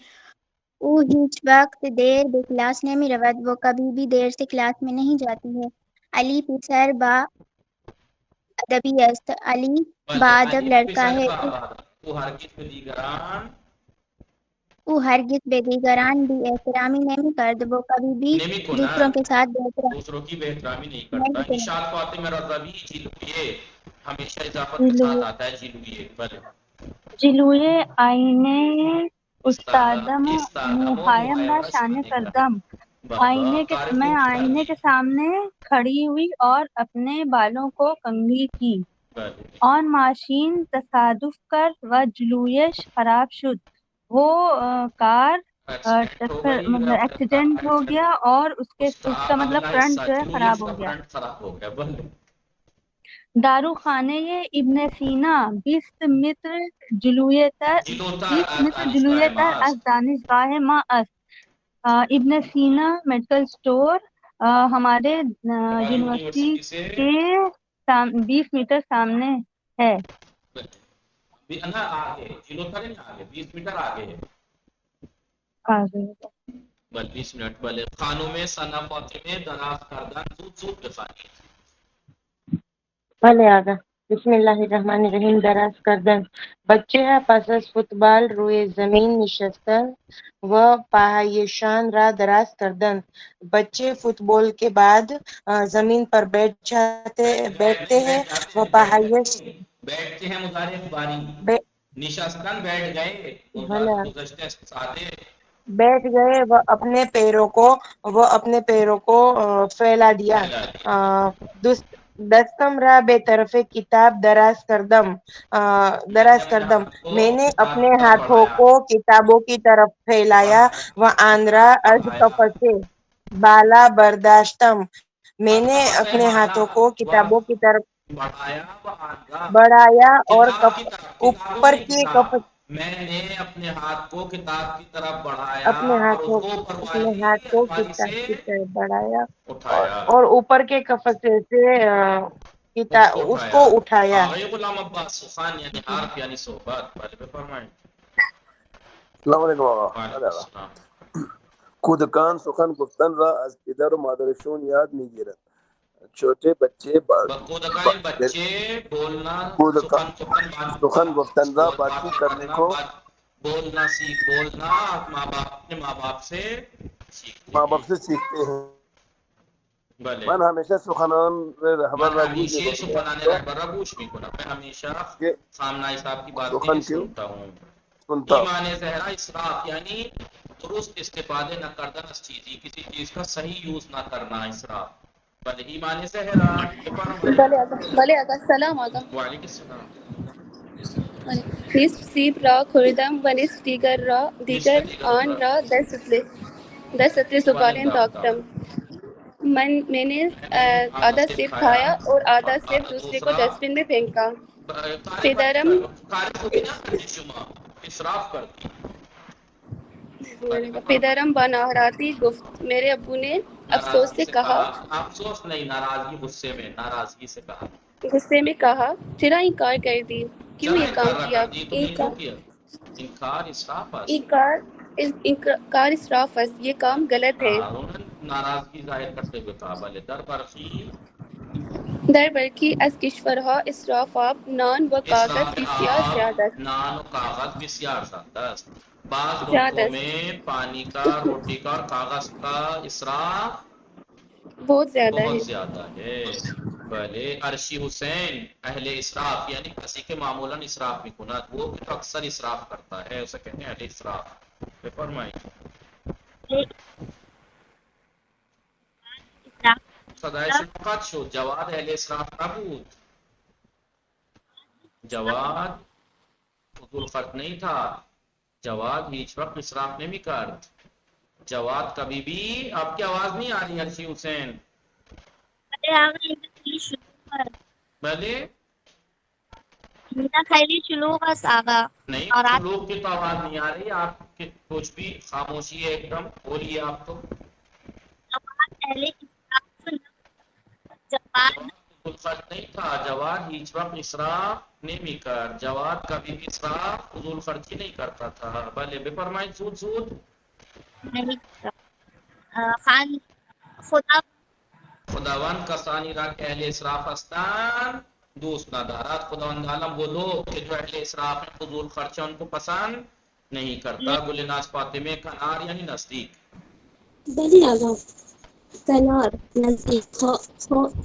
او ہیچ وقت دیر بے کلاس نمی رود. وہ کبھی بھی دیر سے کلاس میں نہیں جاتی ہے. علی پسر با ادبی است. علی با ادب لڑکا ہے. او ہرگز به دیگران او ہرگز به دیگران بی احترامی نمی کرد. وہ کبھی بھی نمی دوسروں کے کنند، ساتھ بے احترامی دوسروں کی بے احترامی نہیں کرتا. نہیں کرد. اشاد فاطمہ رضوی جلویے ہمیشہ اضافت کے ساتھ آتا ہے. جلویے بلے جلوی آئینے استادم استادم و موہایم و مہایرہ شان شانے کردم. بابا میں آئینے کے سامنے کھڑی ہوئی اور اپنے بالوں کو کنگھی کی. آن ماشین تصادف کر و جلویش خراب شد. وہ کار ایکسیڈنٹ ہو گیا اور اس کا مطلب فرنٹ جو ہے خراب ہو گیا. خراب ہو گیا. بلے دارو خانه ابن سینا 20 متر جلویتر از دانشگاه ما است. ابن سینا میڈیکل سٹور ہمارے یونیورسٹی کے 20 میٹر سامنے ہے. آگے جلوتر نہیں آگے 20 میٹر آگے ہے. بل 20 منٹ بلے. خانوں میں ثنا فاطمہ دراز کردن زود زود بخوانید. بله آقا. بسم الله الرحمن الرحیم. دراز کردن. بچه ها پس از فوتبال روی زمین نشستن و پاهایشان را دراز کردن. بچے فوتبال کے بعد زمین پر بیٹھتے ہیں و پاهایش بیٹھتے ہیں مضارع باری، بے- نشستن بیٹھ گئے، بھلا گزشتہ سادے بیٹھ گئے، وہ اپنے پیروں کو پھیلا دیا. پھیلا دیا. دستم را بے طرف کتاب دراز کردم. میں نے اپنے ہاتھوں کو کتابوں کی طرف پھیلایا. وہ آندرا از کفسے بالا برداشتم. میں نے اپنے ہاتھوں کو کتابوں کی طرف بڑھایا و آندھا، بڑھایا اور کتاب کی طرف، کتابوں اوپر نہیں کی کتاب. کف میں نے اپنے ہاتھ کو کتاب کی طرف بڑھایا اپنے اور اس کو اوپر والی ہاتھ کو الماری کتاب سے کی طرف بڑھایا اٹھایا. اور اوپر کے قفسے سے اس کو اٹھایا. آغای غلام عباس خان یعنی حرف یعنی صحبت. بھلے فرمائیں. السلام علیکم آقا. وعلیکم بله آقا. السلام. کودکان سخن گفتن را از پدر و مادرشون یاد میگیرند. چھوٹے بچے کودکان بچے بولنا، سخن گفتن را باتیں باتیں کرنے کرنا، کو بولنا اپنے ماں باپ سے سیکھتے ہیں. بله من همیشه سخنان رهبر من را گوش همیشه میکنم سخنان رهبر را گوش میکنم. میں ہمیشہ که سامنائی صاحب کی باتیں سخن کیوں سنتا ہوں. سنتا. ایمان زہرا اسراف یعنی درست استفادے نہ کردن اس چیزی، کسی چیز کا صحیح یوز نہ کرنا اسراف. بله ایمان زہرا بفرمائیں. بله آقا سلام آقا. وعلیکم السلام. نیست سیب را خوردم و نیست دیگر آن را در سطل زباله انداختم. میں نے آدھا سیب کھایا اور آدھا سیب دوسرے کو ڈسٹ بن میں پھینکا. پدرم اسراف کرتی. پدرم بناراتی گفت. میرے ابو نے افسوس سے کہا، افسوس نہیں، ناراضگی، غصے میں ناراضگی سے کہا. غصے میں کہا، تیرا انکار کر دی، کیوں یہ کام کیا؟ انکار اسراف انکار اسراف است، یہ کام غلط ہے. انہوں نے ناراضگی ظاہر کرتے ہوئے کہا. بلے در برقی در برقی از کشورها اسراف آب، نان و کاغذ بسیار زیادہ است. نان و کاغذ بسیار زیادہ است. بعض زیادہ ملکوں است، میں پانی کا، روٹی کا اور کاغذ کا اسراف بہت زیادہ ہے. بہت زیادہ ہے. بھلے عرشی حسین اہل اسراف یعنی کسی کے معمولاً اسراف بھی کنات، وہ بھی تو اکثر اسراف کرتا ہے، اسے کہتے ہیں اہل اسراف. فرمائیں. صدایش فقط شد. جواد اهل اسراف نبود. جواد فضول خرچ نہیں تھا. جواد هیچ وقت اسراف نمی کرد. جواد کبھی بھی، آپ کی آواز نہیں آ رہی عرشی حسین. بلے خیلی شلوغ است آقا. نہیں، شلوغ کی تو آواز نہیں آ رہی. آپ کی کچھ بھی خاموشی ہے، ایک دم بولیے آپ تو. فضول نہیں تھا. جواد ہیچ وقت اسراف نہیں کر. جواد کبھی بھی اسراف فضول خرچی نہیں کرتا تھا. بلے بے فرمائیں. سود خان خداوند کسانی را که اهل اسراف هستند دوست ندارد. خداوند عالم وہ لوگ کہ جو اہل اسراف ہیں، فضول خرچہ ان کو پسند نہیں کرتا. گلناز فاطمہ کنار یعنی نزدیک. بلی آقا کنار نزدیک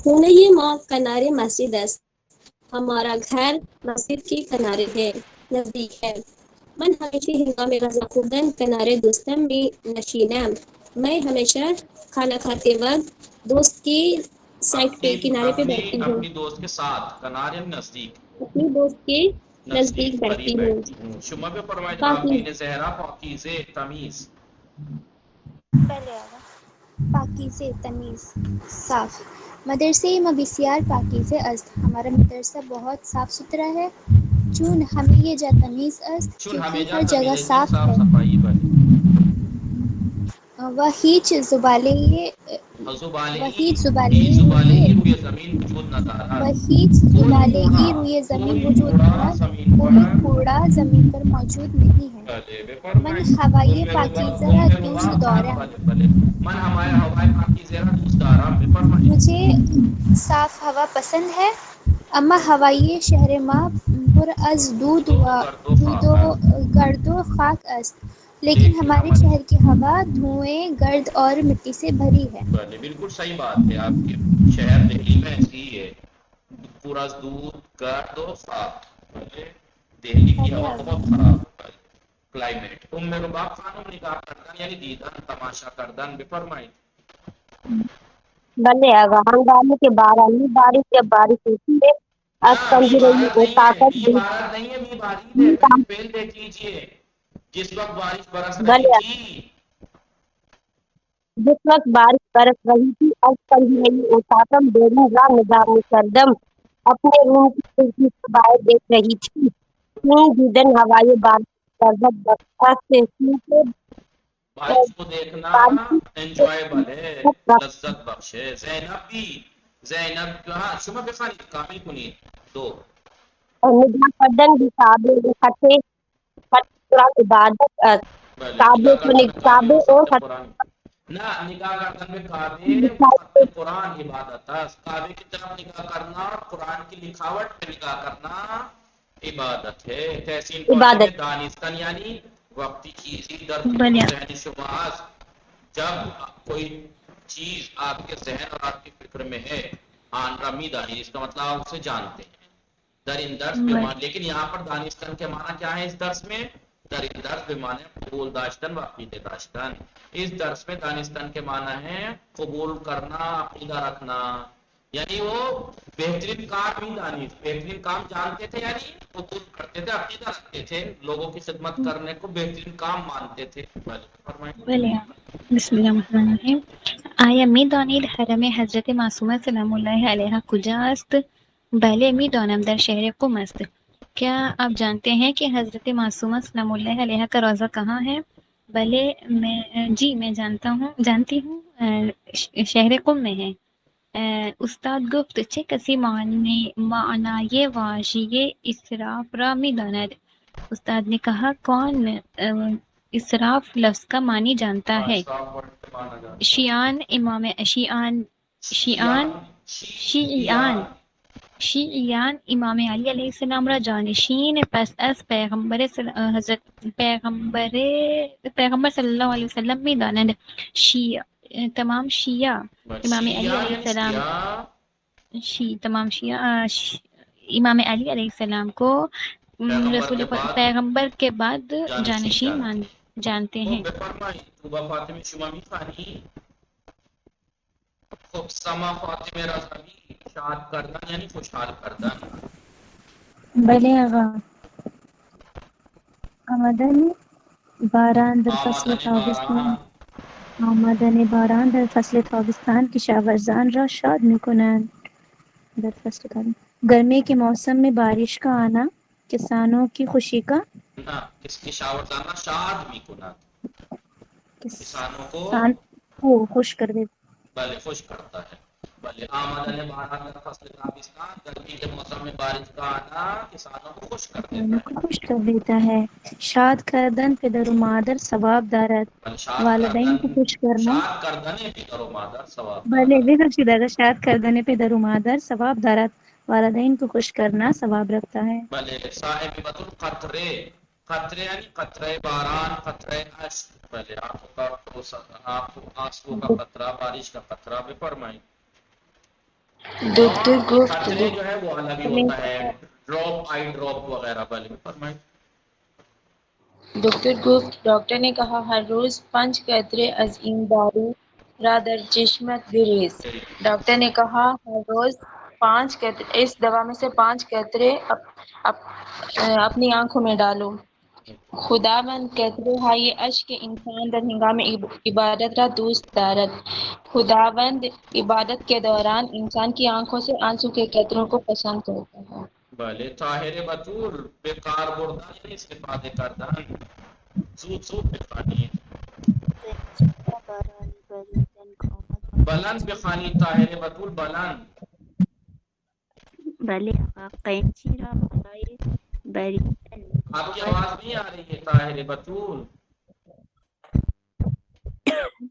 خونه ما کنار مسجد است. ہمارا گھر مسجد کے کنارے ہے، نزدیک ہے. من ہمیشہ ہنگام غذا خوردن کنار دوستم می نشینم. میں ہمیشہ کھانا کھاتے وقت دوست کی سائڈ پہ کنارے پہ بیٹھتی ہوں. اپنی دوست کے ساتھ کنار یعنی نزدیک. اپنی دوست کے نزدیک بیٹھتی قریب ہوں. بیٹھتی ہوں. شما پہ فرمائے جناب زہرا پاکیزے تمیز. بله آقا. پاکیزه تمیز صاف. مدرسه ما بسیار پاکیزه است. ہمارا مدرسہ بہت صاف ستھرا ہے. چون ہمیں جا تمیز است کیونکہ ہر جگہ صاف ہے. صفائی بھلے. و هیچ زباله روی زمین وجود ندارد. و هیچ زباله‌ای روی زمین وجود ندارد. کوئی کوڑا زمین پر موجود نہیں ہے. من هوای پاکیزه را دوست دارم. من ہوائے پاکیزه را دوست دارم. بفرمایید. مجھے صاف ہوا پسند ہے. اما ہوائی شہر ما پر از دود و گرد و خاک است. لیکن ہمارے شہر کی ہوا دھوئیں، گرد اور مٹی سے بھری ہے. بالکل صحیح بات ہے. آپ کے شہر دہلی میں ایسی ہی ہے. پورا دودھ گرد و خاک. دہلی کی ہوا بہت خراب ہے کلائمیٹ. رباب خانم نگاہ کردن یعنی دیدن تماشا کردن بفرمائیں. بلے آگا ہنگامے کے بارانی بارش جب بارش ہوتی ہے بی بھارت نہیں ہے، بی بھارت نہیں ہے، بی بارید ہے. پہلے فیل دیکھ لیجئے. جس وقت بارش برس رہی تھی، جس وقت بارش برس رہی تھی از کنج رہی اوساطم بیرون راہ نظام سردم اپنے روم کی کھڑکی سے باہر دیکھ رہی تھی. دیدن ہوائے بارش سربت بخشا سے کے بارش کو دیکھنا انجوائبل ہے، لذت بخش ہے. زینب بھی زینب کہاں شما بخانی کامل کنی دو نگاہ کردن بھی کعبے خطے قرآن عبادت کعبے کعبے اور نہ نگاہ کردن میں کعبے خط قرآن عبادت ہے. کعبے کی طرف نگاہ کرنا، قرآن کی لکھاوٹ پہ نگاہ کرنا عبادت ہے. تحسین فاطمہ دانستان یعنی وقتی چیزی در ذہن شماس. جب کوئی چیز آپ کے ذہن اور آپ کی فکر میں ہے آن رمی دانی، اس کا مطلب آپ اسے جانتے ہیں. در ان درس بیمان، لیکن یہاں پر دانستان کے معنی کیا ہے اس درس میں؟ در ان درس بیمانے قبول داشتن و عقیدے داشتن. اس درس میں دانستان کے معنی ہے قبول کرنا، عقیدہ رکھنا. یعنی وہ بہترین کام بھی دانش، بہترین کام جانتے تھے یعنی قبول کرتے تھے، عقیدہ رکھتے تھے، لوگوں کی خدمت کرنے کو بہترین کام مانتے تھے. بسم اللہ الرحمن الرحیم. آیا می دانید حرم حضرت معصومه سلام الله علیها کجاست؟ بله می دانم در شهر قم است. کیا آپ جانتے ہیں کہ حضرت معصومہ سلام اللہ علیہ کا روضہ کہاں ہے؟ بلے میں جانتی ہوں شہر قم میں ہے. استاد گفت چه کسی معنای واژه اسراف را می داند؟ استاد نے کہا کون اسراف لفظ کا معنی جانتا ہے؟ شیعان امام شیعیان امام علی علیہ السلام را جانشین پس از پیغمبر صلی اللہ علیہ وسلم می دانند. تمام شیعہ امام علی علیہ السلام تمام شیعہ امام علی علیہ السلام کو رسول پیغمبر کے بعد جانشین جانتے ہیں. سما فاطمہ رضوی شاد کردن یعنی خوشحال کردن. بلے آقا. آمدن باران در فصل تابستان در فصل تابستان کشاورزان را شاد می‌کنند. در فصل گرمی کے موسم میں بارش کا آنا کسانوں کی خوشی کا کشاورزان شاد می‌کنند، کسانوں کو خوش کر دیتا. بلے خوش کرتا ہے. بلے آمدن باران در فصل تابستان گرمی کے موسم میں بارش کا آنا کسانوں کو خوش کر دیتا ہے. شاد کردن پدر و مادر ثواب دارد. والدین کو خوش کرنا شاد کردن پدر و مادر ثواب بلے شاد کردن پدر و مادر ثواب دارد. والدین کو خوش کرنا ثواب رکھتا ہے. بلے صاحبۃ القطرے، قطرے یعنی قطرے باران، قطرے اشک. بلے آنسو کا قطرہ، بارش کا قطرہ بھی فرمائیں. قطرے جو ہے وہ الگ ہی ہوتا ہے، ڈراپ آئی ڈراپ وغیرہ. بلے فرمائیں. ڈاکٹر نے کہا ہر روز 5 قطرے از این دارو را در چشمت بریز. ڈاکٹر نے کہا ہر روز 5 قطرے اس دوا میں سے 5 قطرے اپنی آنکھوں میں ڈالو. خداوند قطرے ہائی اشک انسان در ہنگام عبادت را دوست دارد. خداوند عبادت کے دوران انسان کی آنکھوں سے آنسو کے قطروں کو پسند کرتا ہے. بلے طاہر بطول بے کار بردان یعنی استفادے کردن زود بخانی. بلند بخانی طاہر بطول بلند. بلے قینچی را برائے بریدن. آپ کی آواز نہیں آ رہی ہے طاہر بطول.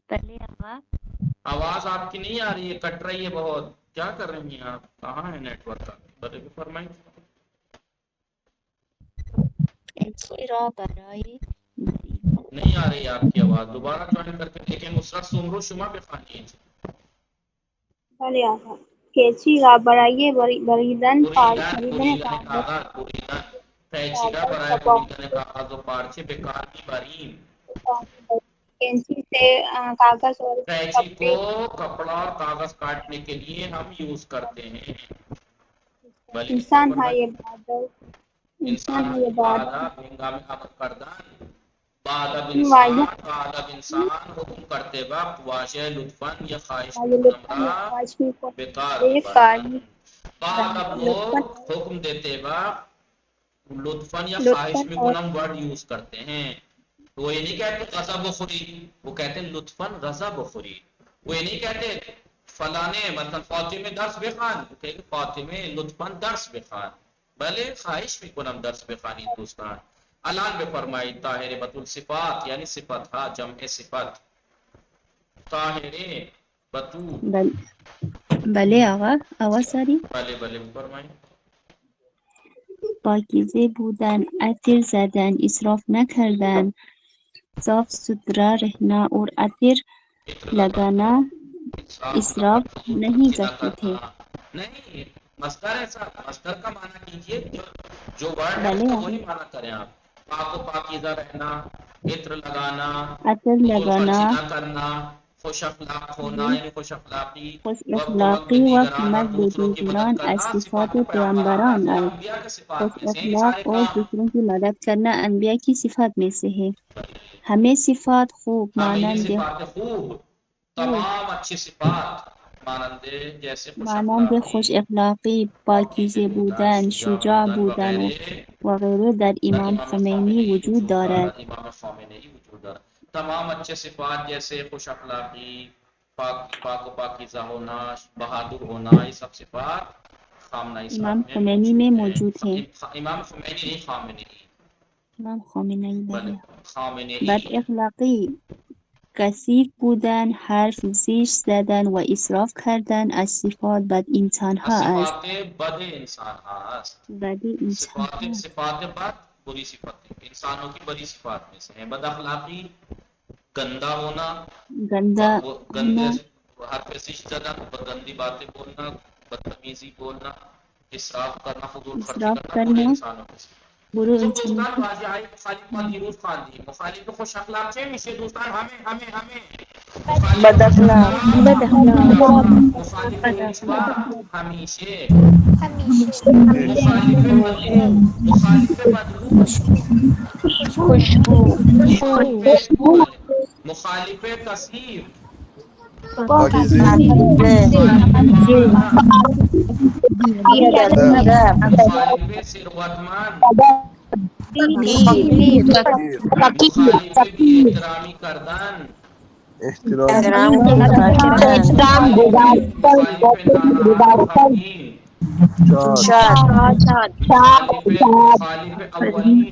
بلے آقا آواز آپ کی نہیں آ رہی ہے، کٹ رہی ہے بہت. کیا کر رہی ہیں آپ؟ کہاں ہے نیٹ ورک کا؟ بلے بھی فرمائیں. قینچی را برائے نہیں آ رہی آپ کی آواز، دوبارہ جوائن کر کے دیکھیں. نصرت سمرو شما بخانی. بلے آقا کیچیگا برائے بریدن بریدن بریدن کاغذ بریدن پیچیدہ کاغذ برائے کپا بریدن کاغذ و پارچے بیکار کی بریم کینچی سے کاغذ اور قینچی کو کپڑے کپڑا اور کاغذ کاٹنے کے لیے ہم یوز کرتے ہیں بھلے انسان ہے فرمائیں یہ بادل انسان انسان ہے یہ بادہ بادل ہنگام امر کردن بادب وایو انسان بادب انسان حکم کرتے وقت واجہ لطفاً یا خواہش میں لطفاً یا کنمرا خواہش میں بیکار کی ایک برن کاری بادب لطفاً لوگ حکم دیتے وقت لطفاً یا خواہش لطفاً میں اور کنم ورڈ یوز کرتے ہیں وہ یہ نہیں کہتے غضب و خوری وہ کہتے ہیں لطفاً غضب و خوری وہ یہ نہیں کہتے فلانے مثلا فاطمہ درس بخوان کہ فاطمہ لطفاً درس بخوان بھلے خواہش بھی کنم درس بخوانی دوستان الان میں فرمائی طاہر بطول صفات یعنی صفت ہا جمع صفت طاہر بطول بله آقا ساری بھلے بھلے فرمائی پاکیزه بودن عطر زدن اسراف نکردن صاف ستھرا رہنا اور عطر عطر لگانا لگانا انصاف نہ اسراف فضول نہیں خرچی نہ کرتے تھے کرنا نہیں مصدر ہے صاحب مصدر کا معنی کیجئے جو ورڈ ہے اس بھلے کا آقا وہی معنی کریں آپ پاک و پاکیزہ رہنا عطر لگانا عطر فضول لگانا خرچی نہ کرنا خوش اخلاق ہونا یعنی خوش اخلاقی خوش وقت وقت اخلاقی و دیگران اور خدمت به دوسروں کی مدد دیگران از کرنا صفات صفات پیامبران پیامبران یہ است انبیاء کے خوش صفات میں سے ہیں یہ سارے اخلاق اور کام دوسروں کی مدد کرنا انبیاء کی صفات میں سے ہے ہمیں صفات خوب ہمیں یہ مانند صفات خوب تمام اچھی صفات مانندے جیسے خوش مانند اخلاقی خوش اخلاقی پاکیزه پاکیزه بودن شجاع بودن وغیرہ وغیره در در امام امام خمینی خامنه‌ای وجود وجود دارد دارد امام خامنه‌ای وجود دارد تمام اچھے صفات جیسے خوش اخلاقی پاک و پاکیزہ ہونا بہادر ہونا یہ سب صفات خامنہ صاحب امام میں خمینی میں موجود ہیں موجود ہے امام خمینی نہیں خامنه‌ای امام خامنه‌ای بله بله بد خامنه‌ای اخلاقی کثیف بودن حرف زشت زدن و اسراف کردن از صفات بد انسانها است صفات بد انسان هست بد انسانها صفات بد بری صفات انسانوں کی بری صفات میں سے ہیں بد اخلاقی گندا ہونا گندا وہ ہونا گندے ہر پہ سش زدہ گندی باتیں بولنا بدتمیزی بولنا اسراف کرنا فضول خرچی اسراف کرنا برے کرنا انسانوں میں سے برے خود انسانوں دوستان کی واجہ آئی مخالف ما دیروز خواندی مخالف خوش اخلاق سے میشه دوستان ہمیں مخالف بد خوش اخلاق بد اخلاق اخلاق مخالف بد نیچوا اخلاق ہمیشه ہمیشہ مخالف ہمیشہ بدبو مخالف بدبو خوشبو مخالف مخالف کثیر پاکیزه پاکیزه مخالف باادب بیادب مخالف ثروتمند فقیر فقیر مخالف بی احترامی کردن احترام احترام احترام گزاشتن مخالف ناراحت و غمگین شاد شاد مخالف اولین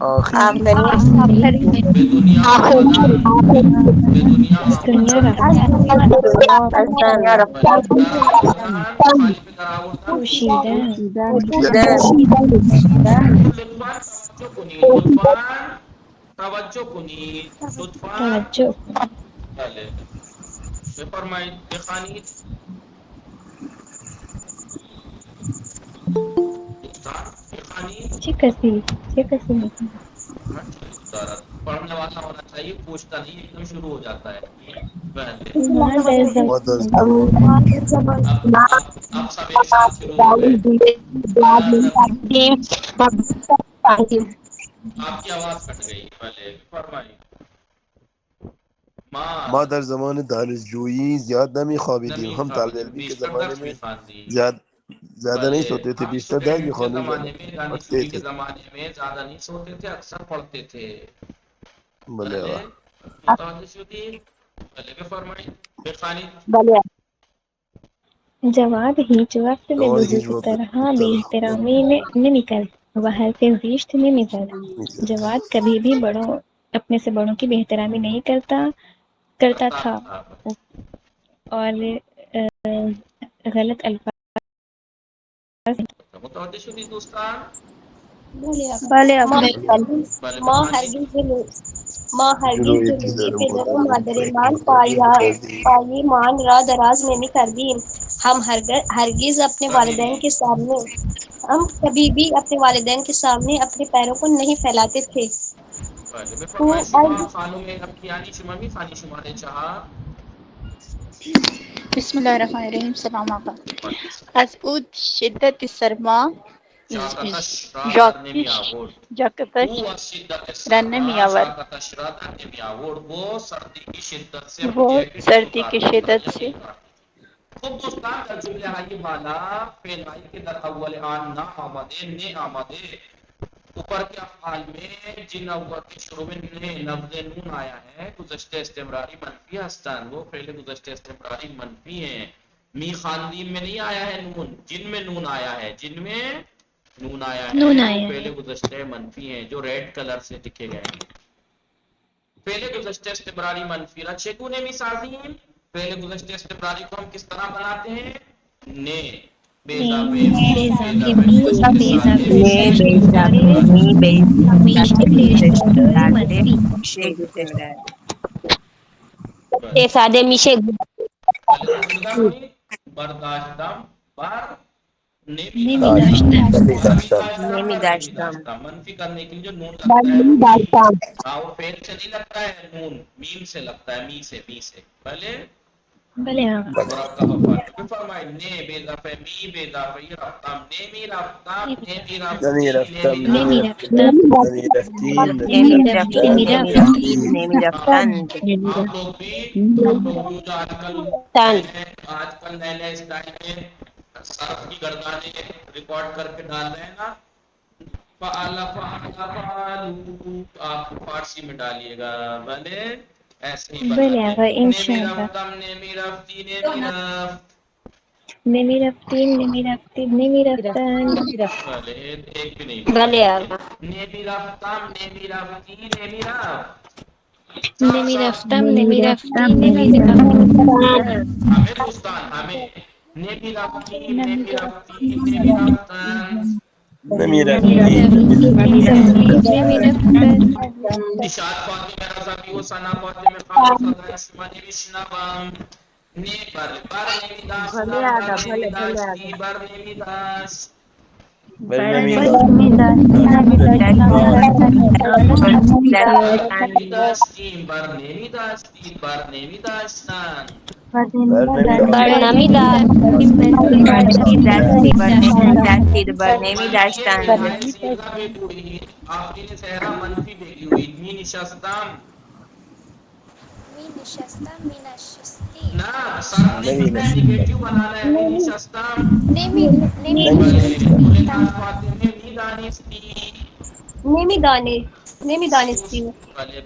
آخرین آخرین به دنیا آمدن به دنیا دنیا آمدن دنیا رفتن در آوردن مخالف در آوردن پوشیدن پوشیدن لطفاً توجه کنید لطفاً توجه کنید لطفاً توجه بله بفرمایید بخوانید دوستان بخوانید چه کسی دارد پڑھنے والا ہونا چاہیے پوچھتا نہیں ایک دم شروع ہو جاتا ہے بله ما در مادر زمان زمان اب سب ایک ساتھ شروع ہو گئے آپ کی آواز کٹ گئی بھلے فرمائیے ما در زمان دانشجویی زیاد نمی خوابیدیم نمی ہم طالب خوابیدیم علمی کے بیشتر زمانے درس میں میخواندیم زیادہ نہیں بھلے سوتے تھے ہم بیشتر درس اسٹوڈنٹ کے میخواندیم زمانے میں پڑھتے دانشجویی کے تھے زمانے میں زیادہ نہیں سوتے تھے اکثر پڑھتے تھے بلے بھلے واہ متوجہ شدی بھلے بفرمائیں بخوانید جواد هیچ وقت به اور ہیچ وقت بزرگترها بی طرح احترامی نمی کرد و حرف زشت نمی زد جواد کبھی بھی اپنے سے بڑوں کی بے احترامی نہیں کرتا تھا اور غلط الفاظ متوجہ شدی دوستان بله آقا. ماں ہرگز جنوبی پدر و مادرمان پایمان را دراز نمی کردیم. ہم ہرگز اپنے والدین کے سامنے ہم کبھی بھی اپنے والدین کے سامنے اپنے پیروں کو نہیں پھیلاتے تھے. بفرمائے شما خانم ابتیانی شما می خانی شما نے چاہا. بسم الله الرحمن الرحیم. سلام آقا. از او شدت سرما جاکتش را نمی آورد. وہ سردی کی شدت سے وہ سردی کی شدت سے خب دوستان در جمله های بالا فعل هایی که در اول آن نا آمده نه آمده اوپر کے افعال میں جن اول کے شروع میں لفظ نون آیا ہے گزشتہ استمراری منفی ہستن وہ فعل گزشتہ استمراری منفی ہیں. می خاندین میں نہیں آیا ہے نون، جن میں نون آیا ہے، جن میں نون آیا ہے وہ فعل گزشتہ منفی ہیں جو ریڈ کلر سے لکھے گئے ہیں. فعل گزشتہ استمراری منفی را چگونه میسازیم؟ فعل گزشتہ استمراری کو ہم کس طرح بناتے ہیں؟ نے سادے میشے برداشتم بر نمی داشتم منفی کرنے کے لیے جو نون لگتا ہے وہ فعل سے نہیں لگتا ہے، نون میم سے لگتا ہے، می سے پہلے مرکب افعال میں فرمائے نے بے اضافہ می بے اضافہ رفتم نمی رفتم نمی نمی رفتی رفتم نمی نمی رفتیم نمی رفتن نمی رفتند. آپ لوگ بھی جو آج کل نئے نئے اسٹائل میں صرف کی گردانیں ریکارڈ کر کے ڈال رہے ہیں نا، فعل آپ فارسی میں ڈالیے گا، بھلے ایسے ہی بتائیے نمی رفتم نمی رفتی نمی رفت. نمی رفتیم نمی رفتیم نمی رفتن. بھلے ایک بھی نہیں بتائیے. نمی رفتم نمی رفتی نمی رفت. نمی رفتم نمی رفتی نمی رفت. ہمیں دوستان ہمیں نمی رفتیم نمی رفتی نمی رفتن. نمی رفتیم نمی رفتند. اشاد فاطمه رضوی و ثنا فاطمه خانم صدای شما نمیشنوم. نه بر نمی داشتم بر نمی داشتی بر نمی داشت. بر نمی نمی داشتیم بر نمی داشتی بر نمی داشتن. بر نمی برنمی داشتند. آفرین صحرا منفی بگی ہوئی می نشستم نا صرف نہیں کرنا ہے، نیگیٹیو بنانا ہے. می نشستم نمی فاطمه می دانستی نمی دانستی بله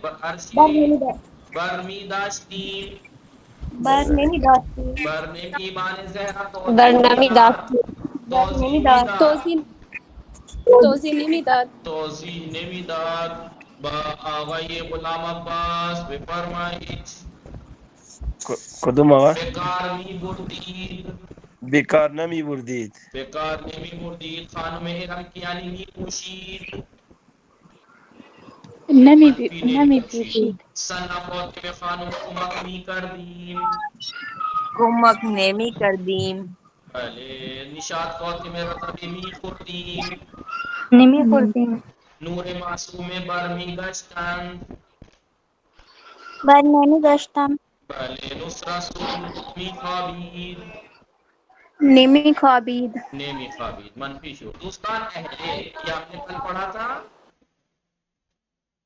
بر می داشتیم بر نمی داشتی بر نمی ایمان زهرا برنمی توضیح نمیداد. توضیح نمیداد. با آقای غلام عباس بفرمایید. کدوم آقا؟ بکار می بردید بیکار نمی بردید. بکار نمی بردید. خانم ارمکیانی می پوشید نمی منفی پوشید. ثنا فاطمه خانم کمک می کردیم. کمک نمی کردیم. بله نشاط فاطمه رضوی می خوردیم. نمی خوردیم. نور معصومه بر می گشتند. بر نمی داشتم. بله نصرت سرور می خوابید. نمی خوابید. نمی خوابید منفی شد. دوستان اہلے یہ آپ نے کل پڑھا تھا،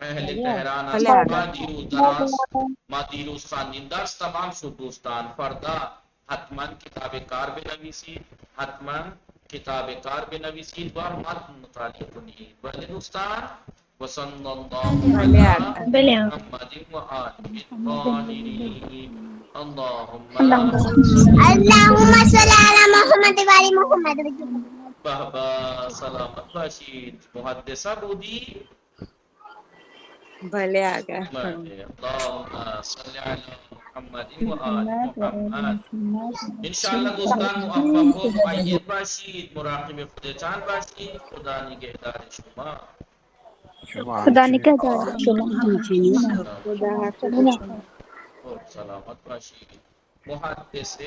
اہل تهران است. ما دیروز خواندیم. درس تمام شد دوستان. فردا حتما کتاب کار بنویسید، حتما کتاب کار بنویسید و متن مطالعه کنید. بله دوستان وصلی الله علی محمد و آله الطاهرین. اللهم صل علی محمد و آل محمد. بابا سلامت باشید. محدثه بودی؟ بھلے آگا. اللهم صل علی محمد و آل محمد. انشاءاللہ دوستان موفق و مؤید باشید، مراقب خودتان باشید. خدا نگهدار شما. خدا نگهدار شما. خدا حافظ شما. سلامت باشید. محدث